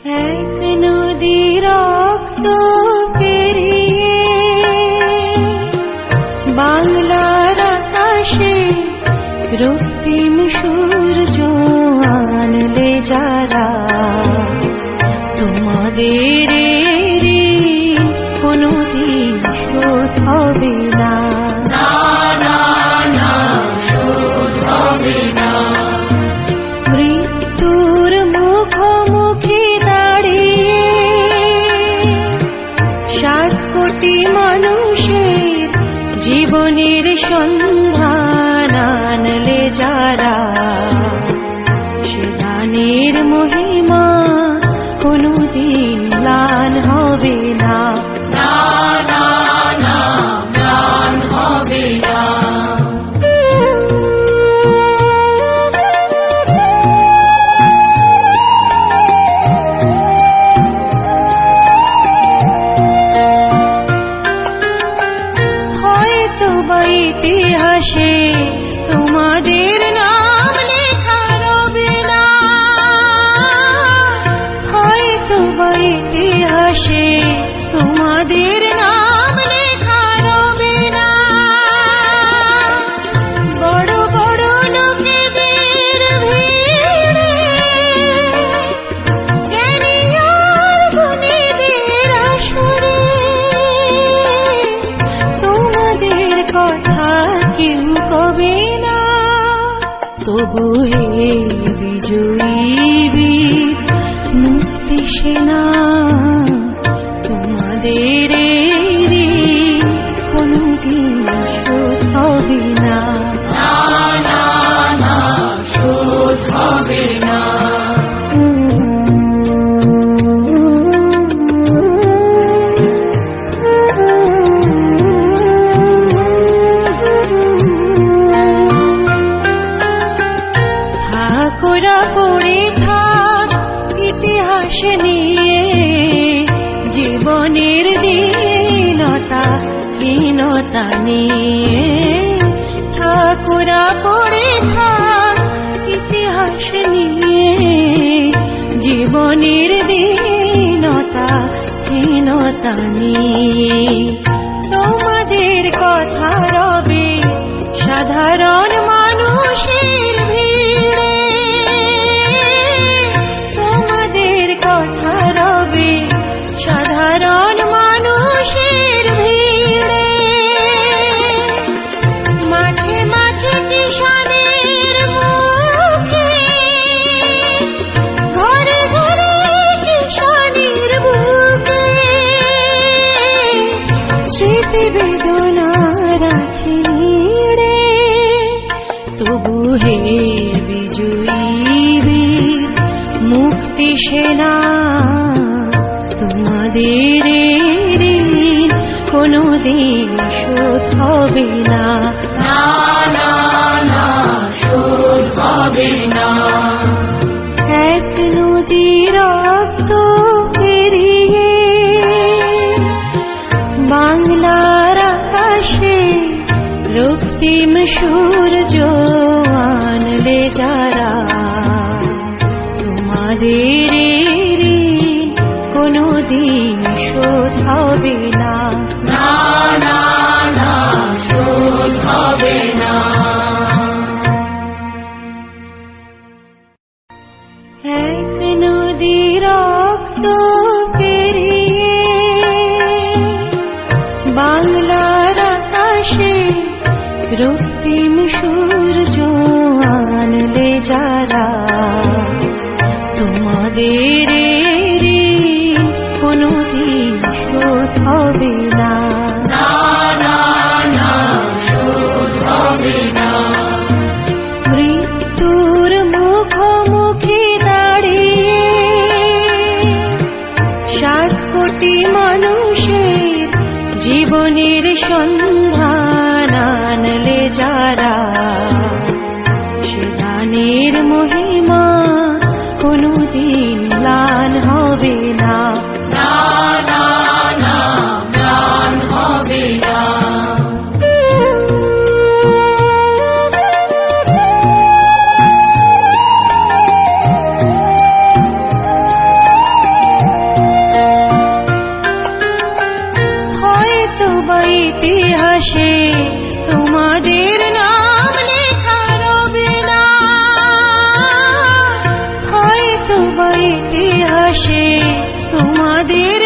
এক নদী রক্ত পেরিয়ে বাংলার আকাশে রক্তিম সূর্য আনলে যারা, তোমাদের কোনদিন শোধ হবে না। মৃত্যুর মুখোমুখি দাঁড়িয়ে 7 কোটি মানুষের জীবনের সন্ধান আনলে যারা, সে গানের মহিমা কোনদিন ম্লান হবে না। ইতিহাসে তোমাদের নাম লেখা রবে না, হয়তো বা ইতিহাসে তোমাদের নাম লেখা রবে না। বড় বড় লোকেদের ভিড়ে জ্ঞানী আর গুণীদের আসরে তোমাদের কথা কেউ কবে না। তবু হে বিজয়ী মুক্তি সেনা, তোমাদের কোনদিন শোধ হবে না। শোধ হবে না। পড়ে থাক ইতিহাস নিয়ে জীবনের দীনতা হীনতা নিয়ে, ঠাকুরা পড়ে থাক ইতিহাস নিয়ে জীবনের দীনতা হীনতা নিয়ে। তোমাদের কথা রবে সাধারণ মানুষের ভিড়ে, সাধারণ মানুষের ভিড়ে। মাঝে মাঝে কিষানের মুখে, ঘরে ঘরে কিষানের বুকে স্মৃতি বেদনা রাখি রে। তবু হে বিজয়ী মুক্তি সেনা, তোমাদের কোনদিন শোধ হবে না। শোধ হবে না। এক নদী রক্ত পেরিয়ে বাংলার আকাশে রক্তিম সূর্য আনলে যারা, তোমাদের কোনদিন শোধ হবে না। শোধ হবে না। এক নদী রক্ত পেরিয়ে বাংলার আকাশে রক্তিম সূর্য আনলে যারা, তোমাদের কোনদিন শোধ হবে না। শোধ হবে না। মৃত্যুর মুখোমুখি দাঁড়িয়ে 7 কোটি মানুষের জীবনের সন্ধান আনলে যারা, সে গানের মহিমা কোনদিন ম্লান হবে না। হবে না। বা ইতিহাসে তোমাদের নাম লেখা রবে না, হয়তো বা ইতিহাসে তোমাদের